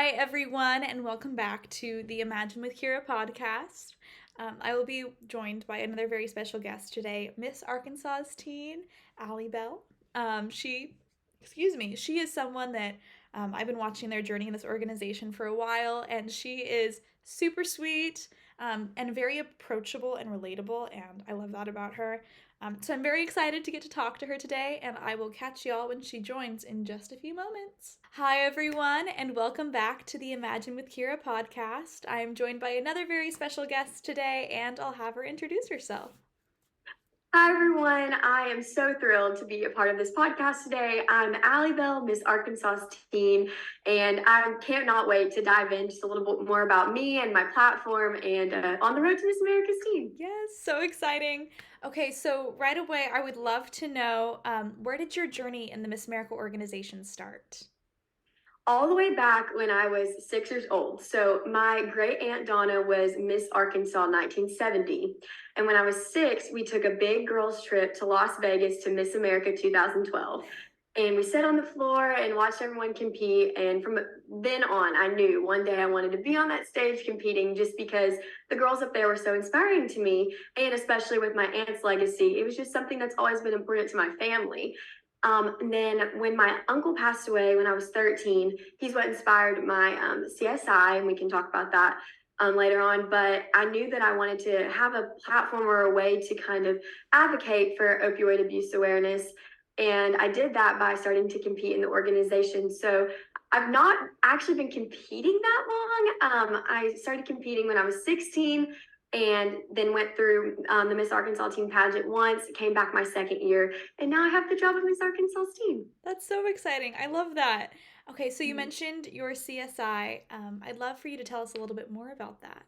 Hi, everyone, and welcome back to the Imagine with Keira podcast. I will be joined by another very special guest today, Miss Arkansas's teen, Allie Bell. She is someone that I've been watching their journey in this organization for a while, and she is super sweet and very approachable and relatable, and I love that about her. So I'm very excited to get to talk to her today, and I will catch y'all when she joins in just a few moments. Hi, everyone, and welcome back to the Imagine with Keira podcast. I am joined by another very special guest today, and I'll have her introduce herself. Hi, everyone. I am so thrilled to be a part of this podcast today. I'm Allie Bell, Miss Arkansas's teen, and I cannot wait to dive in just a little bit more about me and my platform and on the road to Miss America's teen. Yes, so exciting. Okay, so right away, I would love to know where did your journey in the Miss America organization start? All the way back when I was 6 years old. So my great aunt Donna was Miss Arkansas 1970. And when I was 6, we took a big girls trip to Las Vegas to Miss America 2012. And we sat on the floor and watched everyone compete. And from then on, I knew one day I wanted to be on that stage competing just because the girls up there were so inspiring to me. And especially with my aunt's legacy, it was just something that's always been important to my family. And then when my uncle passed away when I was 13, he's what inspired my CSI, and we can talk about that later on. But I knew that I wanted to have a platform or a way to kind of advocate for opioid abuse awareness. And I did that by starting to compete in the organization. So I've not actually been competing that long. I started competing when I was 16 and then went through the Miss Arkansas teen pageant once, came back my second year, and now I have the job of Miss Arkansas's teen. That's so exciting. I love that. Okay, so you mentioned your CSI. I'd love for you to tell us a little bit more about that.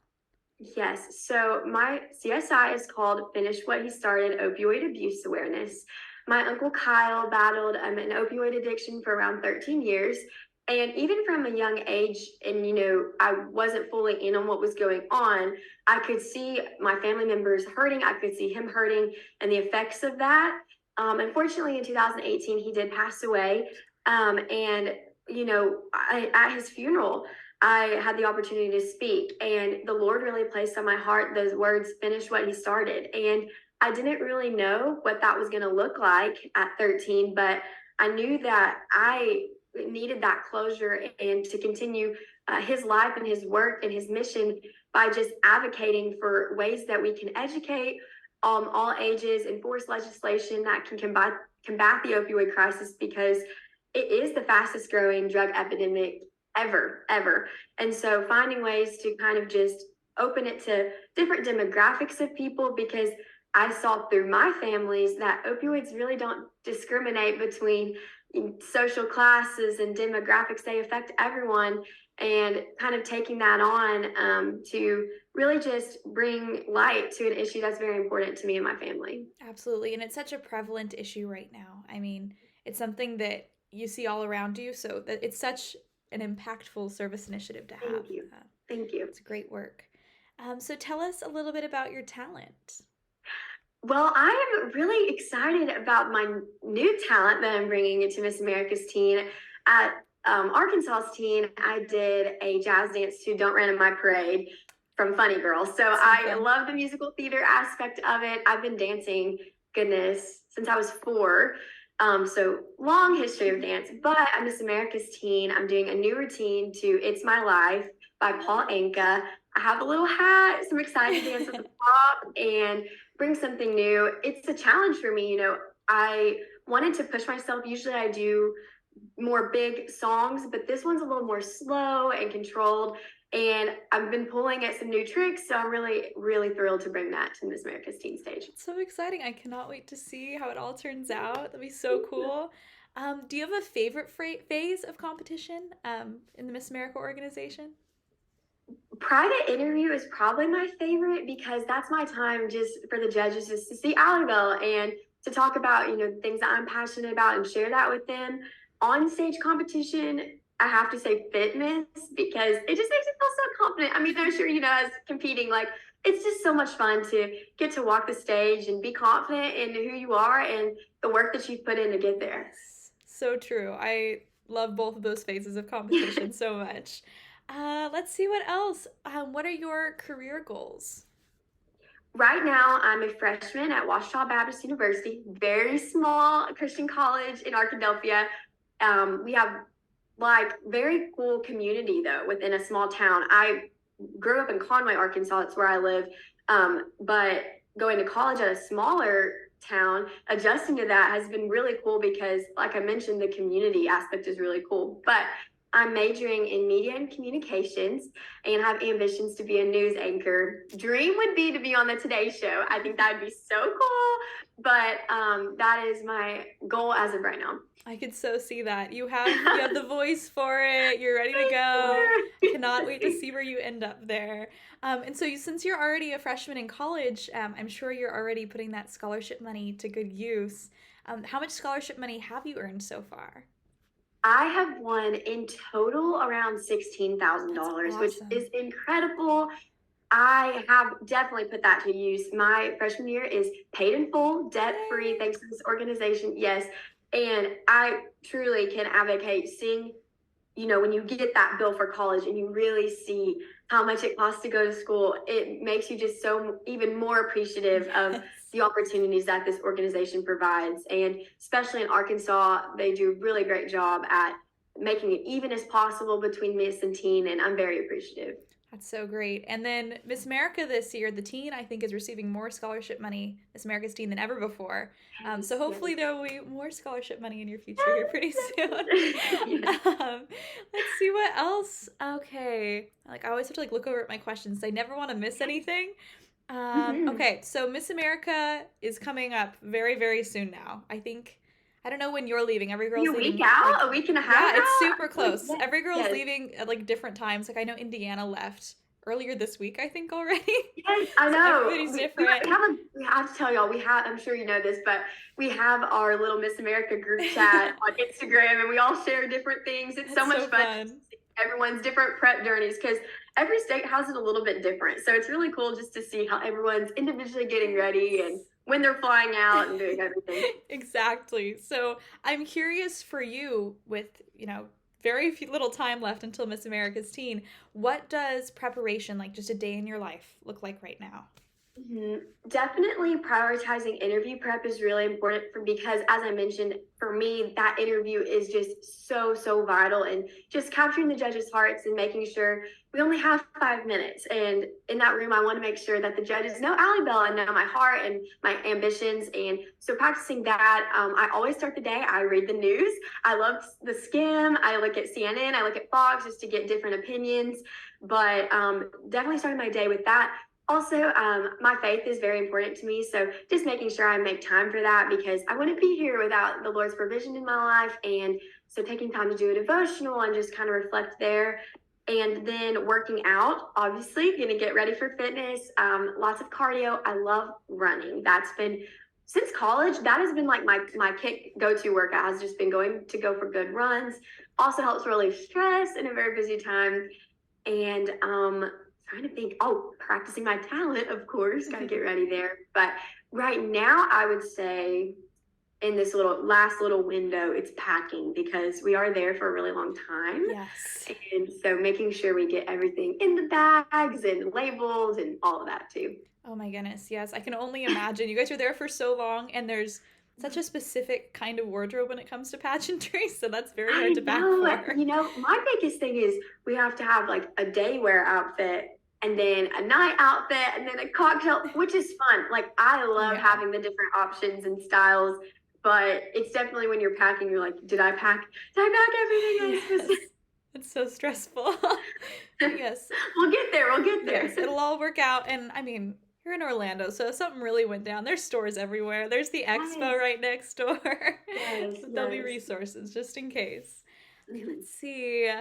Yes, so my CSI is called Finish What He Started, Opioid Abuse Awareness. My Uncle Kyle battled an opioid addiction for around 13 years. And even from a young age, and I wasn't fully in on what was going on, I could see my family members hurting. I could see him hurting and the effects of that. Unfortunately, in 2018, he did pass away. And at his funeral, I had the opportunity to speak, and the Lord really placed on my heart those words, finish what he started. And I didn't really know what that was going to look like at 13, but I knew that I needed that closure and to continue his life and his work and his mission by just advocating for ways that we can educate all ages, enforce legislation that can combat the opioid crisis, because it is the fastest growing drug epidemic ever. And so finding ways to kind of just open it to different demographics of people, because I saw through my families that opioids really don't discriminate between social classes and demographics. They affect everyone, and kind of taking that on to really just bring light to an issue that's very important to me and my family. Absolutely, and it's such a prevalent issue right now. I mean, it's something that you see all around you, so that it's such an impactful service initiative to have. Thank you. It's great work. So tell us a little bit about your talent. Well, I am really excited about my new talent that I'm bringing into Miss America's Teen. At Arkansas's Teen, I did a jazz dance to Don't Run in My Parade from Funny Girl. So I love the musical theater aspect of it. I've been dancing, goodness, since I was 4. So long history of dance. But at Miss America's Teen, I'm doing a new routine to It's My Life by Paul Anka. I have a little hat, some exciting dance at the top, and bring something new. It's a challenge for me. I wanted to push myself. Usually I do more big songs, but this one's a little more slow and controlled. And I've been pulling at some new tricks, so I'm really, really thrilled to bring that to Miss America's Teen stage. It's so exciting. I cannot wait to see how it all turns out. That'd be so cool. Do you have a favorite phase of competition in the Miss America organization? Private interview is probably my favorite, because that's my time just for the judges just to see Allie Bell and to talk about, things that I'm passionate about and share that with them. On stage competition, I have to say fitness, because it just makes me feel so confident. I mean, I'm sure, as competing, like, it's just so much fun to get to walk the stage and be confident in who you are and the work that you've put in to get there. So true. I love both of those phases of competition so much. Let's see what else. What are your career goals? Right now, I'm a freshman at Ouachita Baptist University, very small Christian college in Arkadelphia. We have like very cool community though within a small town. I grew up in Conway, Arkansas. That's where I live. But going to college at a smaller town, adjusting to that has been really cool because, like I mentioned, the community aspect is really cool. But I'm majoring in media and communications and have ambitions to be a news anchor. Dream would be to be on the Today Show. I think that would be so cool. But that is my goal as of right now. I could so see that. You have the voice for it. You're ready to go. Cannot wait to see where you end up there. And so since you're already a freshman in college, I'm sure you're already putting that scholarship money to good use. How much scholarship money have you earned so far? I have won in total around $16,000, which is incredible. I have definitely put that to use. My freshman year is paid in full, debt free, thanks to this organization. Yes. And I truly can advocate seeing, when you get that bill for college and you really see how much it costs to go to school, it makes you just so even more appreciative of the opportunities that this organization provides. And especially in Arkansas, they do a really great job at making it even as possible between Miss and teen, and I'm very appreciative. That's so great. And then Miss America this year, the teen, I think, is receiving more scholarship money, Miss America's teen, than ever before. So hopefully there will be more scholarship money in your future here pretty soon. Let's see what else. Okay. I always have to look over at my questions. I never want to miss anything. Okay, so Miss America is coming up very, very soon now. I don't know when you're leaving. Every girl's leaving. A week out? A week and a half Yeah, out? it's super close. Every girl's leaving at different times. I know Indiana left earlier this week, I think, already. Yes, I know. Everybody's different. We have to tell y'all, I'm sure you know this, but we have our little Miss America group chat on Instagram, and we all share different things. It's so much fun. Everyone's different prep journeys because every state has it a little bit different. So it's really cool just to see how everyone's individually getting ready and when they're flying out and doing everything. Exactly. So I'm curious for you with, very little time left until Miss America's teen. What does preparation, just a day in your life, look like right now? Definitely prioritizing interview prep is really important because, as I mentioned, for me, that interview is just so, so vital, and just capturing the judges' hearts and making sure we only have 5 minutes. And in that room, I want to make sure that the judges know Allie Bell and know my heart and my ambitions. And so practicing that, I always start the day. I read the news. I love the skim. I look at CNN. I look at Fox just to get different opinions. But definitely starting my day with that. Also, my faith is very important to me, so just making sure I make time for that because I wouldn't be here without the Lord's provision in my life. And so taking time to do a devotional and just kind of reflect there. And then working out, obviously, going to get ready for fitness, lots of cardio. I love running. That's been, since college, that has been my go-to workout has just been going to go for good runs. Also helps relieve stress in a very busy time. And trying to think, practicing my talent, of course, got to get ready there. But right now, I would say in this last little window, it's packing because we are there for a really long time. Yes. And so making sure we get everything in the bags and labels and all of that too. Oh my goodness, yes. I can only imagine. You guys are there for so long, and there's such a specific kind of wardrobe when it comes to pageantry, so that's very hard to pack for. My biggest thing is we have to have a day wear outfit and then a night outfit and then a cocktail, which is fun. I love having the different options and styles, but it's definitely when you're packing, you're like, did I pack everything? Yes. It's so stressful. Yes. We'll get there. Yes, it'll all work out. And you're in Orlando, so if something really went down, there's stores everywhere. There's the expo right next door. Yes, There'll be resources just in case. Okay, let's see.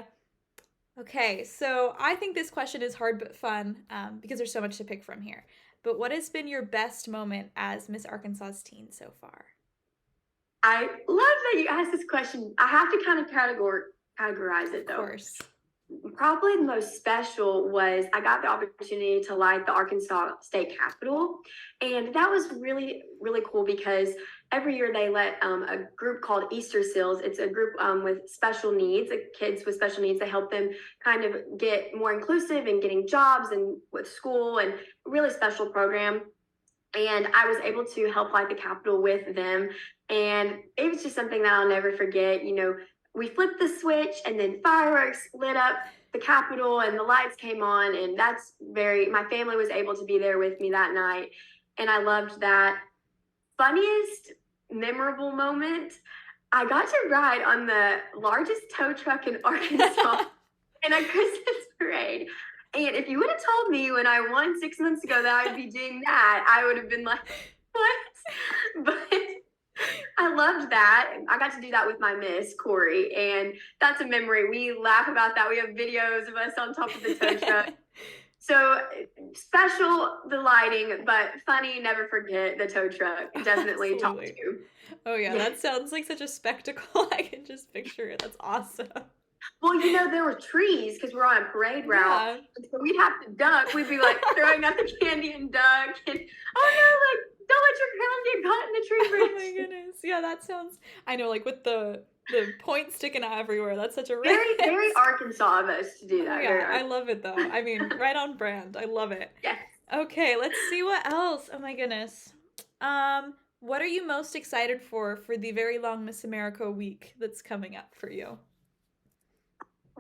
Okay, so I think this question is hard but fun because there's so much to pick from here. But what has been your best moment as Miss Arkansas's teen so far? I love that you asked this question. I have to kind of categorize it, though. Of course. Probably the most special was I got the opportunity to light the Arkansas State Capitol. And that was really, really cool because every year they let a group called Easter Seals. It's a group with special needs, like kids with special needs. They help them kind of get more inclusive in getting jobs and with school, and really special program. And I was able to help light the Capitol with them. And it was just something that I'll never forget. We flipped the switch and then fireworks lit up the Capitol and the lights came on. And my family was able to be there with me that night. And I loved that. Funniest, memorable moment, I got to ride on the largest tow truck in Arkansas in a Christmas parade. And if you would have told me when I won 6 months ago that I would be doing that, I would have been like, what? But I loved that. I got to do that with my miss, Corey, and that's a memory. We laugh about that. We have videos of us on top of the tow truck. So special, the lighting, but funny, never forget the tow truck. Definitely top Absolutely. 2. Oh yeah, that sounds like such a spectacle. I can just picture it. That's awesome. Well, there were trees because we're on a parade route. Yeah. And so we'd have to duck. We'd be like throwing out the candy and duck. And oh no, like don't let your crown get caught in the tree branch. Oh my goodness. Yeah, that sounds, I know, like with the point sticking out everywhere. That's such a very, very Arkansas of us to do that. Oh, yeah, I love it though. I mean, right on brand. I love it. Yes. Okay, let's see what else. Oh my goodness. What are you most excited for the very long Miss America week that's coming up for you?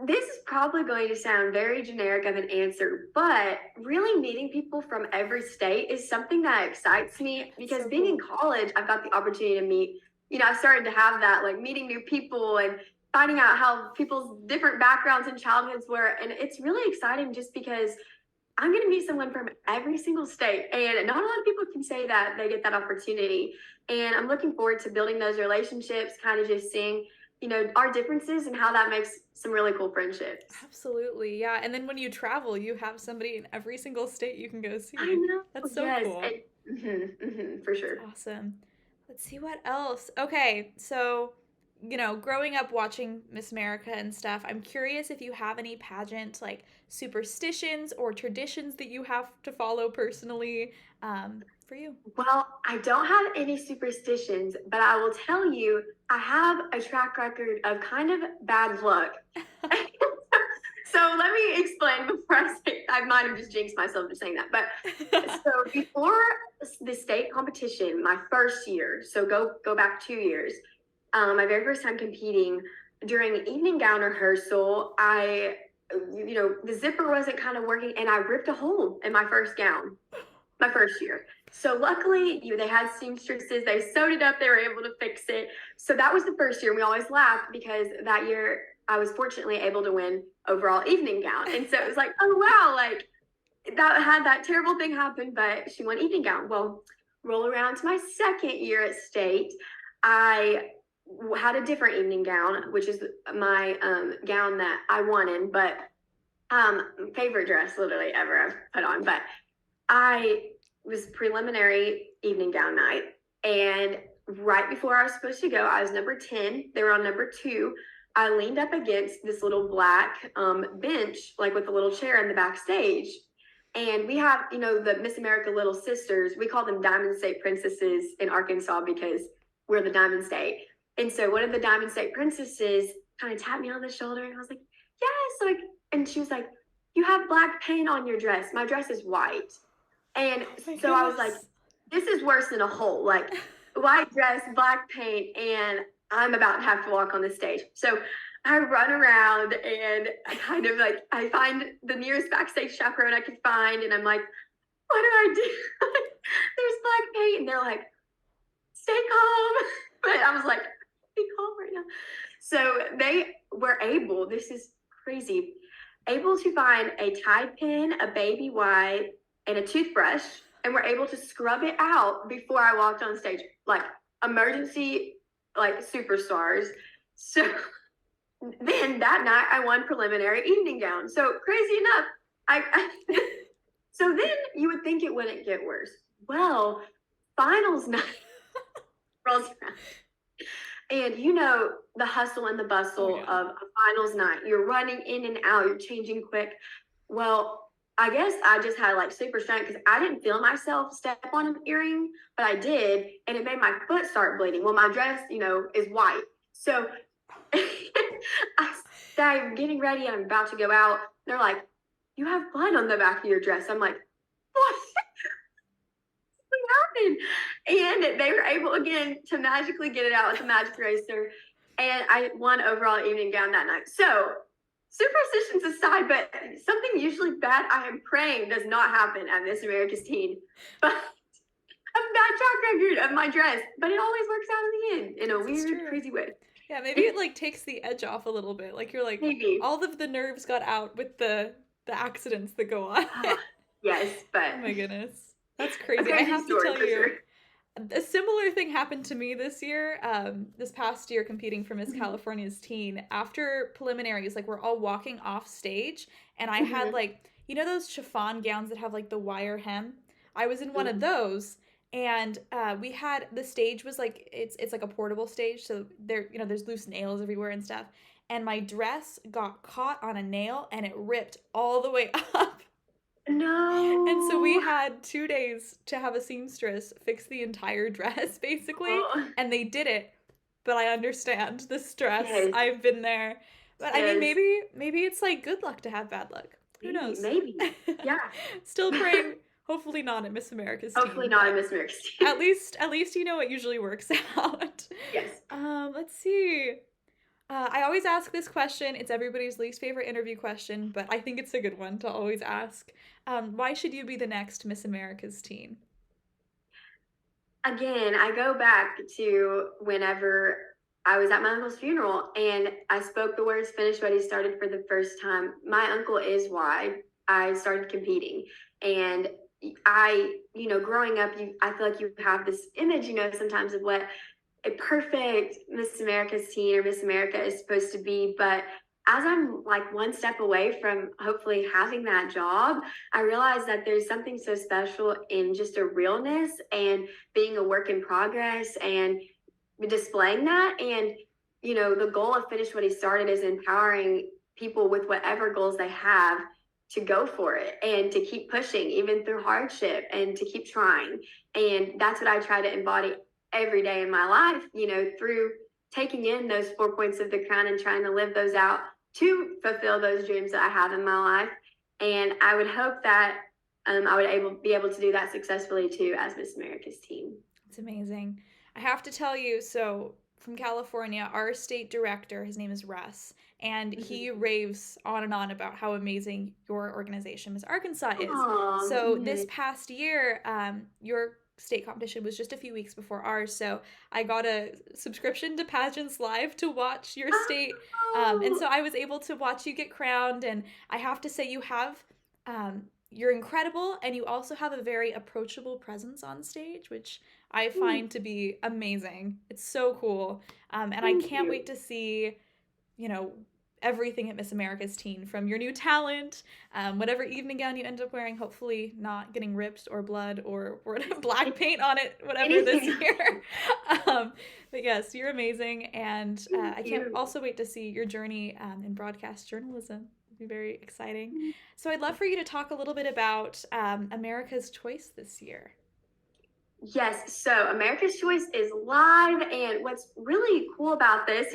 This is probably going to sound very generic of an answer, but really meeting people from every state is something that excites me because being in college, I've got the opportunity to meet, I've started to have that, like meeting new people and finding out how people's different backgrounds and childhoods were. And it's really exciting just because I'm going to meet someone from every single state. And not a lot of people can say that they get that opportunity. And I'm looking forward to building those relationships, kind of just seeing our differences and how that makes some really cool friendships. Absolutely. Yeah. And then when you travel, you have somebody in every single state you can go see. I know. That's so cool. For sure. Awesome. Let's see what else. Okay. So, growing up watching Miss America and stuff, I'm curious if you have any pageant like superstitions or traditions that you have to follow personally for you. Well, I don't have any superstitions, but I will tell you, I have a track record of kind of bad luck. So let me explain before I say, I might have just jinxed myself just saying that. But so before the state competition, my first year, so go back 2 years, my very first time competing, during an evening gown rehearsal, the zipper wasn't kind of working and I ripped a hole in my first gown, my first year. So luckily, they had seamstresses, they sewed it up, they were able to fix it. So that was the first year. We always laugh because that year I was fortunately able to win overall evening gown. And so it was like, oh wow, like that had that terrible thing happen, but she won evening gown. Well, roll around to my second year at state, I had a different evening gown, which is my gown that I won in, but favorite dress literally ever I've put on. But I was preliminary evening gown night, and right before I was supposed to go, I was number 10. They were on number 2. I leaned up against this little black bench, like with a little chair in the backstage. And we have, the Miss America Little Sisters. We call them Diamond State Princesses in Arkansas because we're the Diamond State. And so one of the Diamond State Princesses kind of tapped me on the shoulder, and I was like, yes. And she was like, you have black paint on your dress. My dress is white. And so I was like, this is worse than a hole, like white dress, black paint, and I'm about to have to walk on the stage. So I run around and I find the nearest backstage chaperone I could find. And I'm like, what do I do? There's black paint. And they're like, stay calm. But I was like, be calm right now. So they were able, this is crazy, able to find a Tide pen, a baby wipe, and a toothbrush, and were able to scrub it out before I walked on stage, like emergency, like superstars. So then that night I won preliminary evening gown. So crazy enough, so then you would think it wouldn't get worse. Well, finals night rolls around. And the hustle and the bustle of a finals night. You're running in and out, you're changing quick. Well, I guess I just had like super strength because I didn't feel myself step on an earring, but I did, and it made my foot start bleeding. Well, my dress, is white. So I'm getting ready and I'm about to go out. They're like, "You have blood on the back of your dress." I'm like, "What? What happened?" And they were able again to magically get it out with a magic eraser. And I won overall evening gown that night. So superstitions aside, but something usually bad I am praying does not happen at Miss America's Teen. But a bad track record of my dress, but it always works out in the end in a weird, crazy way. Yeah, maybe it like takes the edge off a little bit. Like you're like, maybe all of the nerves got out with the accidents that go on. Yes, but oh my goodness, that's crazy. I have to tell you. Sure. A similar thing happened to me this year, this past year competing for Miss California's Teen. After preliminaries, like we're all walking off stage, and I had like, those chiffon gowns that have like the wire hem? I was in one of those, and we had, the stage was like, it's like a portable stage, so there's loose nails everywhere and stuff, and my dress got caught on a nail, and it ripped all the way up. No. And so we had 2 days to have a seamstress fix the entire dress, basically. And they did it. But I understand the stress. Yes. I've been there. But yes. I mean, maybe it's like good luck to have bad luck. Who knows? Maybe. Yeah. Still praying. Hopefully not at Miss America's Teen. Hopefully not at Miss America's Teen. At least it usually works out. Yes. Let's see. I always ask this question. It's everybody's least favorite interview question, but I think it's a good one to always ask. Why should you be the next Miss America's Teen? Again, I go back to whenever I was at my uncle's funeral and I spoke the words "finish what he started" for the first time. My uncle is why I started competing. And growing up, I feel like you have this image, sometimes of what a perfect Miss America's Teen or Miss America is supposed to be. But as I'm like one step away from hopefully having that job, I realize that there's something so special in just a realness and being a work in progress and displaying that. And, the goal of Finish What He Started is empowering people with whatever goals they have to go for it and to keep pushing even through hardship and to keep trying. And that's what I try to embody every day in my life, through taking in those 4 points of the crown and trying to live those out to fulfill those dreams that I have in my life. And I would hope that I would be able to do that successfully too as Miss America's Teen. It's amazing. I have to tell you, so from California, our state director, his name is Russ, and he raves on and on about how amazing your organization, Miss Arkansas, is. Aww, so this past year, your state competition was just a few weeks before ours, so I got a subscription to Pageants Live to watch your state, and so I was able to watch you get crowned, and I have to say you're incredible, and you also have a very approachable presence on stage, which I find to be amazing. It's so cool, and I can't wait to see, everything at Miss America's Teen, from your new talent, whatever evening gown you end up wearing, hopefully not getting ripped or blood or black paint on it, whatever this year. But yes, you're amazing, and I can't also wait to see your journey in broadcast journalism. It'll be very exciting. So I'd love for you to talk a little bit about America's Choice this year. Yes, so America's Choice is live, and what's really cool about this,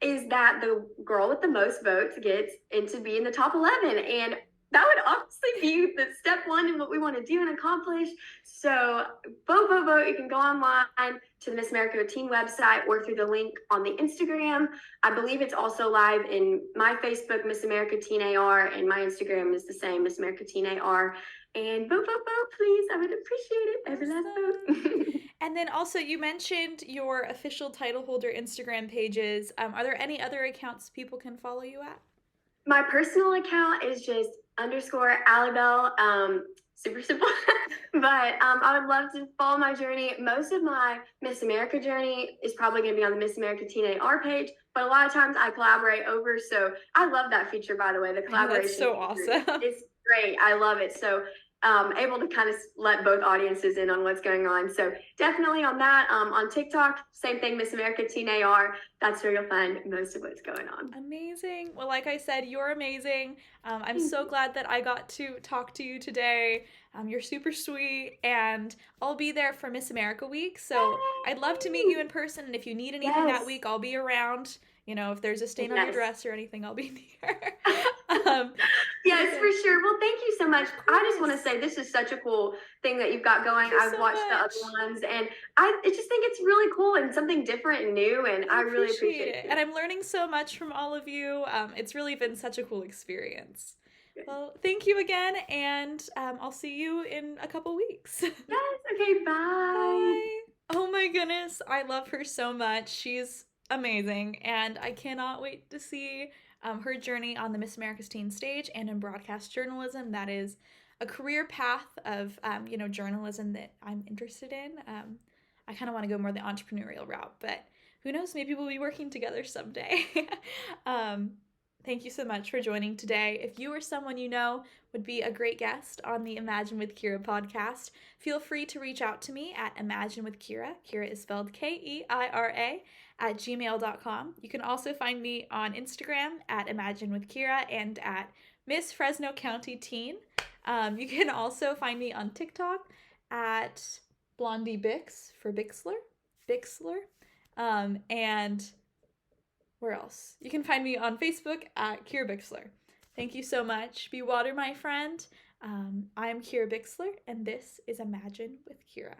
is that the girl with the most votes gets into being the top 11, and that would obviously be the step one in what we want to do and accomplish. So vote. You can go online to the Miss America Teen website or through the link on the Instagram. I believe it's also live in my Facebook, Miss America Teen AR, and my Instagram is the same, Miss America Teen AR. And vote, please. I would appreciate it. Every last vote. And then also, you mentioned your official title holder Instagram pages. Are there any other accounts people can follow you at? My personal account is just _Allie Bell. Super simple. But I would love to follow my journey. Most of my Miss America journey is probably going to be on the Miss America Teen AR page, but a lot of times I collaborate over. So I love that feature, by the way. The collaboration. That's so awesome. It's great. I love it. So able to kind of let both audiences in on what's going on. So definitely on that. On TikTok, same thing, Miss America Teen AR. That's where you'll find most of what's going on. Amazing. Well, like I said, you're amazing. I'm Thank so you. glad that I got to talk to you today. You're super sweet, and I'll be there for Miss America Week. So I'd love to meet you in person, and if you need anything that Yes. week, I'll be around. You know, if there's a stain on your Yes. dress or anything, I'll be there. Yes, Okay. for sure. Well, thank you so much. Of I just want to course. say this is such a cool thing that you've got going. Thank you I've so watched the other much. ones, and I just think it's really cool and something different and new, and I I really appreciate appreciate it. you. And I'm learning so much from all of you. It's really been such a cool experience. Well, thank you again, and I'll see you in a couple weeks. Yes, okay, bye. Bye. Oh my goodness, I love her so much. She's amazing, and I cannot wait to see her journey on the Miss America's Teen stage and in broadcast journalism. That is a career path of journalism that I'm interested in. I kind of want to go more the entrepreneurial route, but who knows? Maybe we'll be working together someday. um, Thank you so much for joining today. If you or someone you know would be a great guest on the Imagine with Keira podcast, feel free to reach out to me at Imagine with Keira. Keira is spelled Keira at gmail.com. You can also find me on Instagram at Imagine with Keira and at Miss Fresno County Teen. You can also find me on TikTok at Blondie Bix for Bixler. And where else? You can find me on Facebook at Keira Bixler. Thank you so much. Be water, my friend. I'm Keira Bixler, and this is Imagine with Keira.